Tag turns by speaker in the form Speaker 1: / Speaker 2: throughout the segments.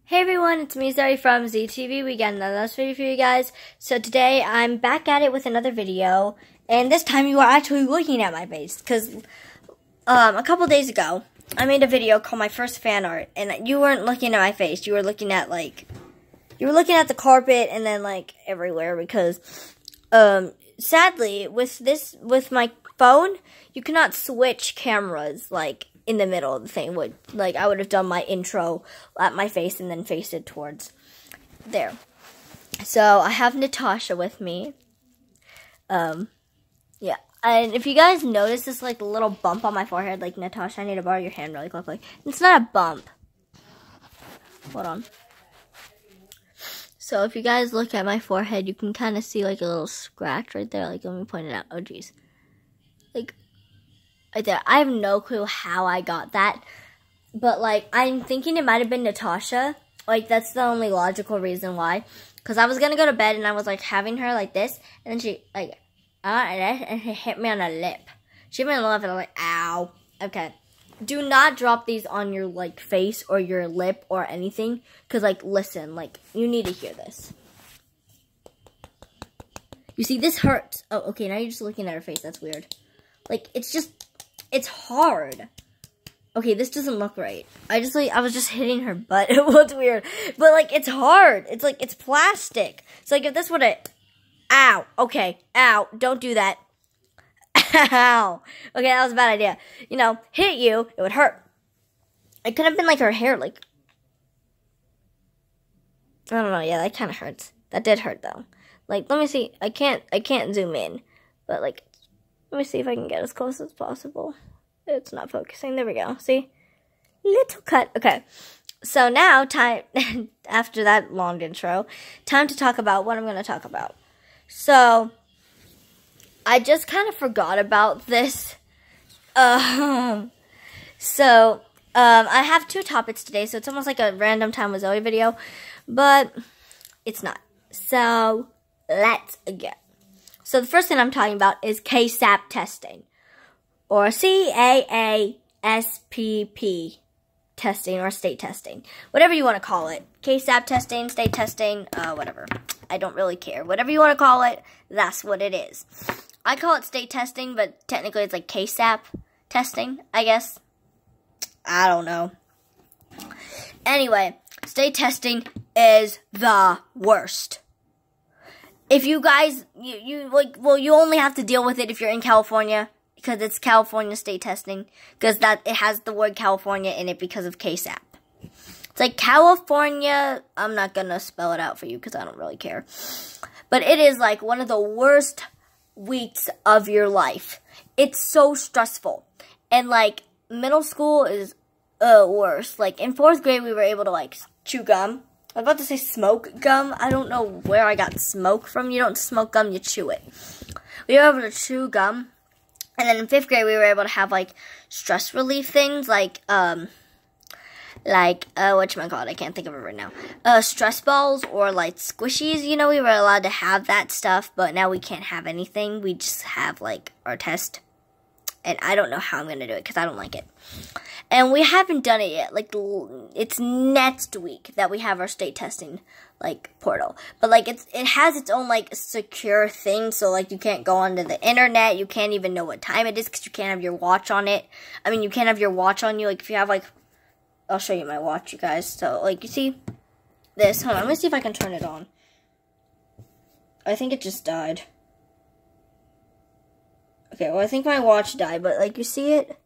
Speaker 1: Hey everyone, it's me Zoe from ZTV. We got another video for you guys. So today I'm back at it with another video, and this time you are actually looking at my face because a couple days ago I made a video called my first fan art, and you weren't looking at my face. You were looking at the carpet and then like everywhere because sadly with my phone you cannot switch cameras like in the middle of the thing. I would have done my intro at my face and then faced it towards there. So I have Natasha with me. Yeah. And if you guys notice this like little bump on my forehead, like, Natasha, I need to borrow your hand really quickly. It's not a bump. Hold on. So if you guys look at my forehead, you can kind of see like a little scratch right there. Like, let me point it out. Oh, geez. Like, right there. I have no clue how I got that. But, like, I'm thinking it might have been Natasha. Like, that's the only logical reason why. Because I was going to go to bed and I was, like, having her like this. And then she, like, and she hit me on the lip. She hit me on the lip and I'm like, ow. Okay. Do not drop these on your, like, face or your lip or anything. Because, like, listen, like, you need to hear this. You see, this hurts. Oh, okay, now you're just looking at her face. That's weird. Like, it's hard. Okay, this doesn't look right. I was just hitting her butt. It looks weird. But, like, it's hard. It's, like, it's plastic. So, like, if this would have... Ow. Okay. Ow. Don't do that. Ow. Okay, that was a bad idea. You know, hit you, it would hurt. It could have been, like, her hair, like... I don't know. Yeah, that kind of hurts. That did hurt, though. Like, let me see. I can't zoom in. But, like... Let me see if I can get as close as possible. It's not focusing. There we go. See? Little cut. Okay. So now, time, after that long intro, time to talk about what I'm going to talk about. So, I just kind of forgot about this. I have two topics today, so it's almost like a random Time with Zoe video, but it's not. So, let's go. So the first thing I'm talking about is CAASPP testing, or CAASPP testing, or state testing. Whatever you want to call it. CAASPP testing, state testing, whatever. I don't really care. Whatever you want to call it, that's what it is. I call it state testing, but technically it's like CAASPP testing, I guess. I don't know. Anyway, state testing is the worst. If you guys, you only have to deal with it if you're in California, because it's California state testing, because it has the word California in it because of CAASPP. It's like California, I'm not going to spell it out for you because I don't really care. But it is like one of the worst weeks of your life. It's so stressful. And like middle school is worse. Like in 4th grade we were able to like chew gum. I was about to say smoke gum. I don't know where I got smoke from. You don't smoke gum, you chew it. We were able to chew gum. And then in 5th grade, we were able to have, like, stress relief things. Like, whatchamacallit? I can't think of it right now. Stress balls or, like, squishies. You know, we were allowed to have that stuff. But now we can't have anything. We just have, like, our test. And I don't know how I'm going to do it because I don't like it. And we haven't done it yet. Like, it's next week that we have our state testing, like, portal. But, like, it has its own, like, secure thing. So, like, you can't go onto the internet. You can't even know what time it is because you can't have your watch on it. I mean, you can't have your watch on you. Like, if you have, like, I'll show you my watch, you guys. So, like, you see this? Hold on. Let me see if I can turn it on. I think it just died. Okay, well, I think my watch died, but, like, you see it?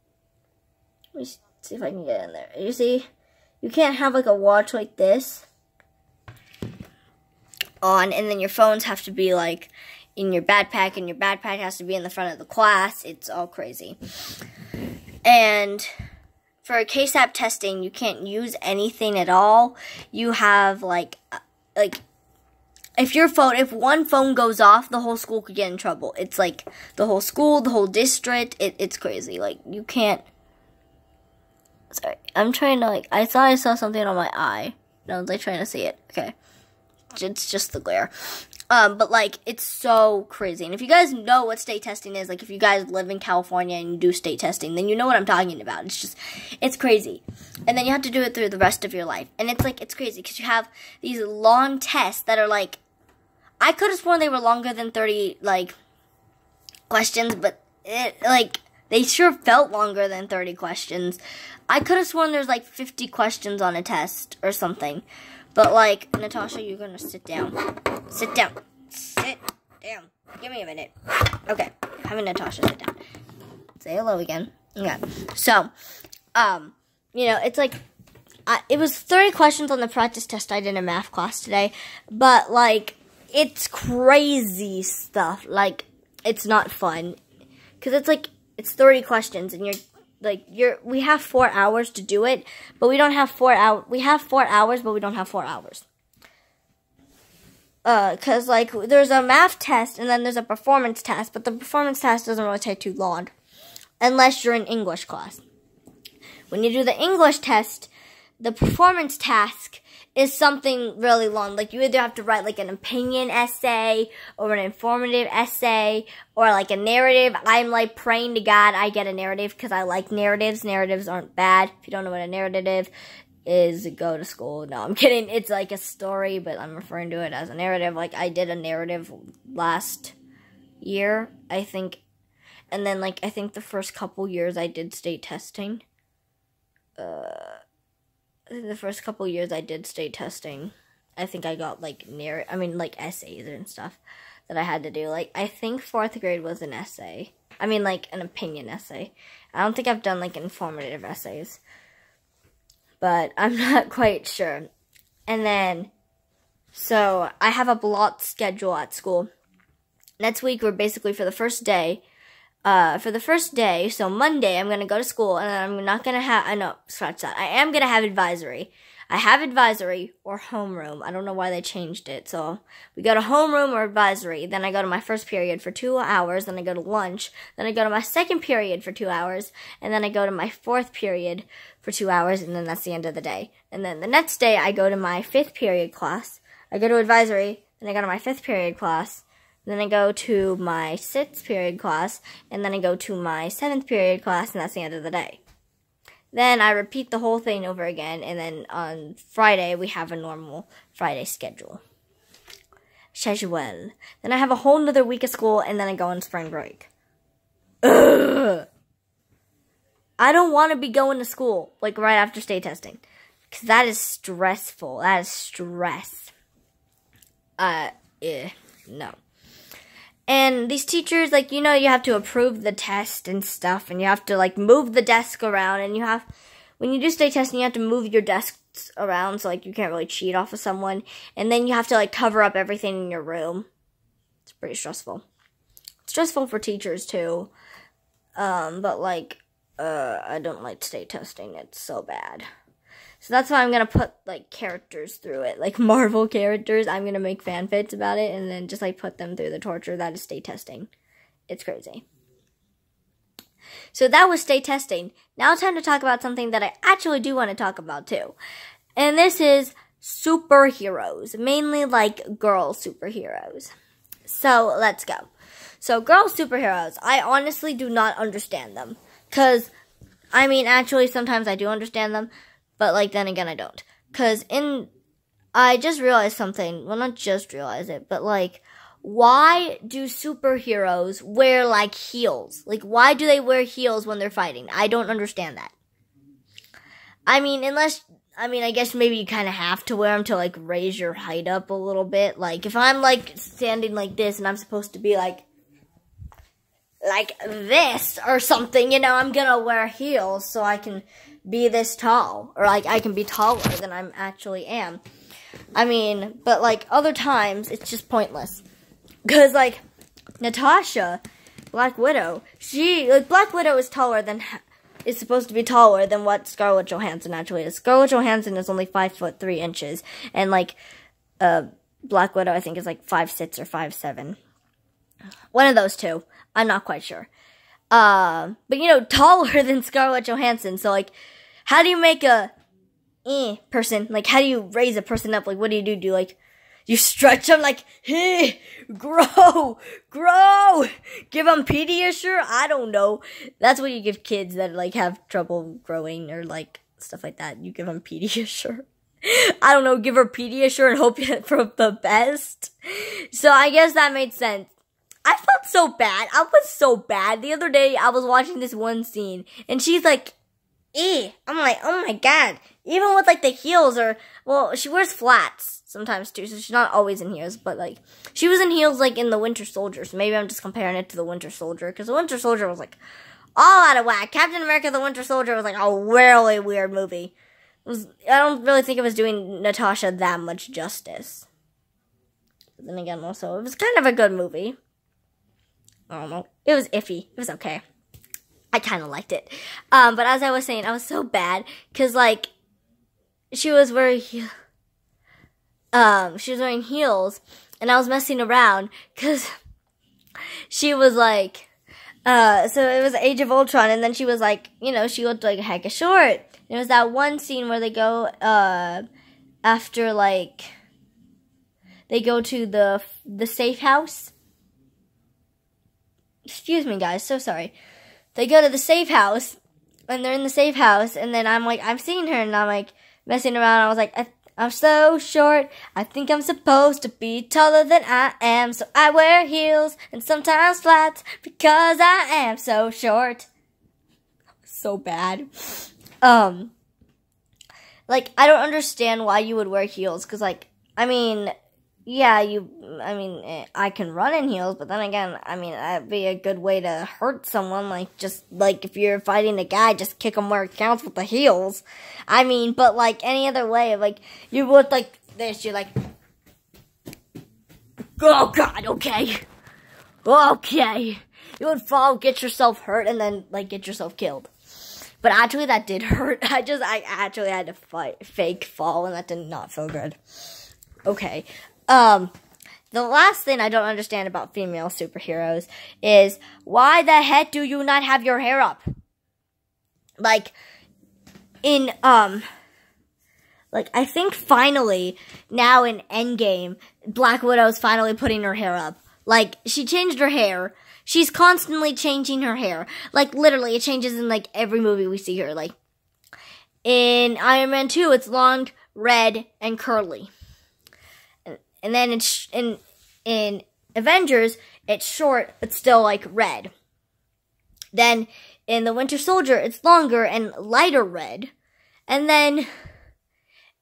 Speaker 1: Let me see if I can get in there. You see? You can't have, like, a watch like this on, and then your phones have to be, like, in your backpack, and your backpack has to be in the front of the class. It's all crazy. And for CAASPP testing, you can't use anything at all. You have, like, if one phone goes off, the whole school could get in trouble. It's like the whole school, the whole district. It's crazy. Like, you can't. Sorry, I'm trying to, like, I thought I saw something on my eye. No, I was, like, trying to see it. Okay. It's just the glare. But, like, it's so crazy. And if you guys know what state testing is, like, if you guys live in California and you do state testing, then you know what I'm talking about. It's crazy. And then you have to do it through the rest of your life. And it's crazy because you have these long tests that are, like, I could have sworn they were longer than 30, like, questions, but, they sure felt longer than 30 questions. I could have sworn there's, like, 50 questions on a test or something. But, like, Natasha, you're going to sit down. Sit down. Sit down. Give me a minute. Okay. Having Natasha sit down. Say hello again. Okay. So, it's like, it was 30 questions on the practice test I did in a math class today. But, like, it's crazy stuff. Like, it's not fun. Because it's, like, it's 30 questions and we have 4 hours to do it, but we don't have 4 hours. We have 4 hours, but we don't have 4 hours. Cause like, there's a math test and then there's a performance test, but the performance test doesn't really take too long. Unless you're in English class. When you do the English test, the performance task is something really long. Like, you either have to write, like, an opinion essay or an informative essay or, like, a narrative. I'm, like, praying to God I get a narrative because I like narratives. Narratives aren't bad. If you don't know what a narrative is, go to school. No, I'm kidding. It's, like, a story, but I'm referring to it as a narrative. Like, I did a narrative last year, I think. And then, like, I think the first couple years I did state testing. The first couple years I did state testing, I think I got, like, essays and stuff that I had to do. Like, I think 4th grade was an essay. Like, an opinion essay. I don't think I've done, like, informative essays. But I'm not quite sure. And then, so, I have a block schedule at school. Next week, we're basically, for the first day, so Monday, I'm going to go to school, and I'm not going to have, scratch that. I am going to have advisory. I have advisory or homeroom. I don't know why they changed it. So, we go to homeroom or advisory. Then I go to my first period for 2 hours. Then I go to lunch. Then I go to my second period for 2 hours. And then I go to my 4th period for 2 hours. And then that's the end of the day. And then the next day, I go to my 5th period class. I go to advisory. Then I go to my 5th period class. Then I go to my 6th period class, and then I go to my 7th period class, and that's the end of the day. Then I repeat the whole thing over again, and then on Friday, we have a normal Friday schedule. Schedule. Then I have a whole nother week of school, and then I go on spring break. Ugh. I don't want to be going to school, like, right after state testing. Because that is stressful. That is stress. No. And these teachers, like, you have to approve the test and stuff, and you have to, like, move the desk around, and when you do state testing, you have to move your desks around, so, like, you can't really cheat off of someone, and then you have to, like, cover up everything in your room. It's pretty stressful. It's stressful for teachers, too, but, like, I don't like state testing. It's so bad. So that's why I'm going to put, like, characters through it. Like, Marvel characters. I'm going to make fanfics about it and then just, like, put them through the torture that is state testing. It's crazy. So that was state testing. Now it's time to talk about something that I actually do want to talk about, too. And this is superheroes. Mainly, like, girl superheroes. So, let's go. So, girl superheroes. I honestly do not understand them. Because, actually, sometimes I do understand them. But, like, then again, I don't. Because I just realized something. Well, not just realize it, but, like, why do superheroes wear, like, heels? Like, why do they wear heels when they're fighting? I don't understand that. I guess maybe you kind of have to wear them to, like, raise your height up a little bit. Like, if I'm, like, standing like this and I'm supposed to be, like this or something, I'm gonna wear heels so I can be this tall, or, like, I can be taller than I actually am. But, like, other times, it's just pointless. Because, like, Natasha, Black Widow, Black Widow is supposed to be taller than what Scarlett Johansson actually is. Scarlett Johansson is only 5'3" and, like, Black Widow, I think, is, like, 5'6" or 5'7". One of those two. I'm not quite sure. But, taller than Scarlett Johansson. So, like, how do you make a person? Like, how do you raise a person up? Like, what do? You stretch them like, hey, grow. Give them Pediasure? I don't know. That's what you give kids that, like, have trouble growing or, like, stuff like that. You give them Pediasure. I don't know, give her Pediasure and hope for the best. So I guess that made sense. I felt so bad. I was so bad. The other day, I was watching this one scene, and she's like, I'm like, oh my god. Even with, like, the heels well, she wears flats sometimes, too, so she's not always in heels, but, like, she was in heels, like, in the Winter Soldier, so maybe I'm just comparing it to the Winter Soldier, because the Winter Soldier was, like, all out of whack. Captain America the Winter Soldier was, like, a really weird movie. I don't really think it was doing Natasha that much justice. But then again, also, it was kind of a good movie. I don't know. It was iffy. It was okay. I kind of liked it. But as I was saying, I was so bad. Because, like, she was wearing heels. And I was messing around. Because she was, like, so it was Age of Ultron. And then she was, like, you know, she looked, like, hecka short. There was that one scene where they go, after, like, they go to the safe house. Excuse me, guys, so sorry. They go to the safe house, and they're in the safe house, and then I'm seeing her, and I'm, like, messing around. I was like, I'm so short, I think I'm supposed to be taller than I am, so I wear heels, and sometimes flats, because I am so short. So bad. Like, I don't understand why you would wear heels, because, like, I mean, yeah, I can run in heels, but then again, I mean, that'd be a good way to hurt someone, like, just, like, if you're fighting a guy, just kick him where it counts with the heels. I mean, but, like, any other way, like, you would, like, this, you're like, oh, God, okay. You would fall, get yourself hurt, and then, like, get yourself killed. But actually, that did hurt. I actually had to fake fall, and that did not feel good. Okay. The last thing I don't understand about female superheroes is, why the heck do you not have your hair up? Like, like, I think finally, now in Endgame, Black Widow's finally putting her hair up. Like, she changed her hair. She's constantly changing her hair. Like, literally, it changes in, like, every movie we see her. Like, in Iron Man 2, it's long, red, and curly. And then it's, in Avengers, it's short, but still, like, red. Then, in the Winter Soldier, it's longer and lighter red. And then,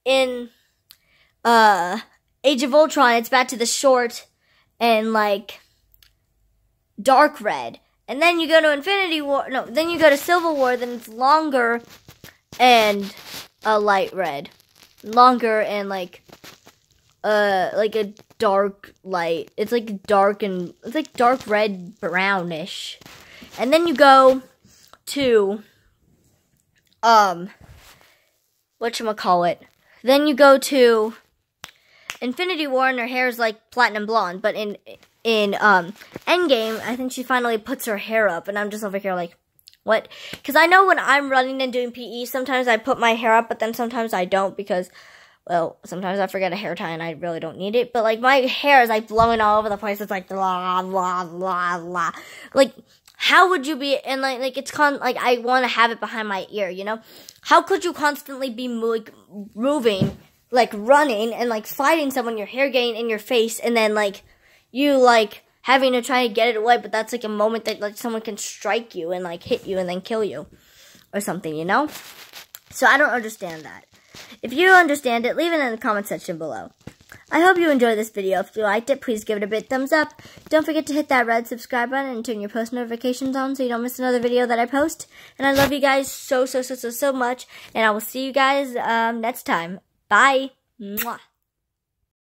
Speaker 1: in, Age of Ultron, it's back to the short and, like, dark red. And then you go to then you go to Civil War, then it's longer and a light red. Longer and, like a dark light. It's like dark red brownish. And then you go to whatchamacallit. Then you go to Infinity War, and her hair is like platinum blonde, but in Endgame, I think she finally puts her hair up, and I'm just over here like, what? Because I know when I'm running and doing PE, sometimes I put my hair up, but then sometimes I don't, because, well, sometimes I forget a hair tie, and I really don't need it, but, like, my hair is, like, blowing all over the place. It's like, blah, blah, blah, blah. Like, how would you be, and, like, it's like, I want to have it behind my ear, you know? How could you constantly be, like, moving, like, running, and, like, fighting someone, your hair getting in your face, and then, like, you, like, having to try to get it away, but that's, like, a moment that, like, someone can strike you and, like, hit you and then kill you or something, you know? So I don't understand that. If you understand it, leave it in the comment section below. I hope you enjoyed this video. If you liked it, please give it a big thumbs up. Don't forget to hit that red subscribe button and turn your post notifications on so you don't miss another video that I post. And I love you guys so much. And I will see you guys next time. Bye. Mwah.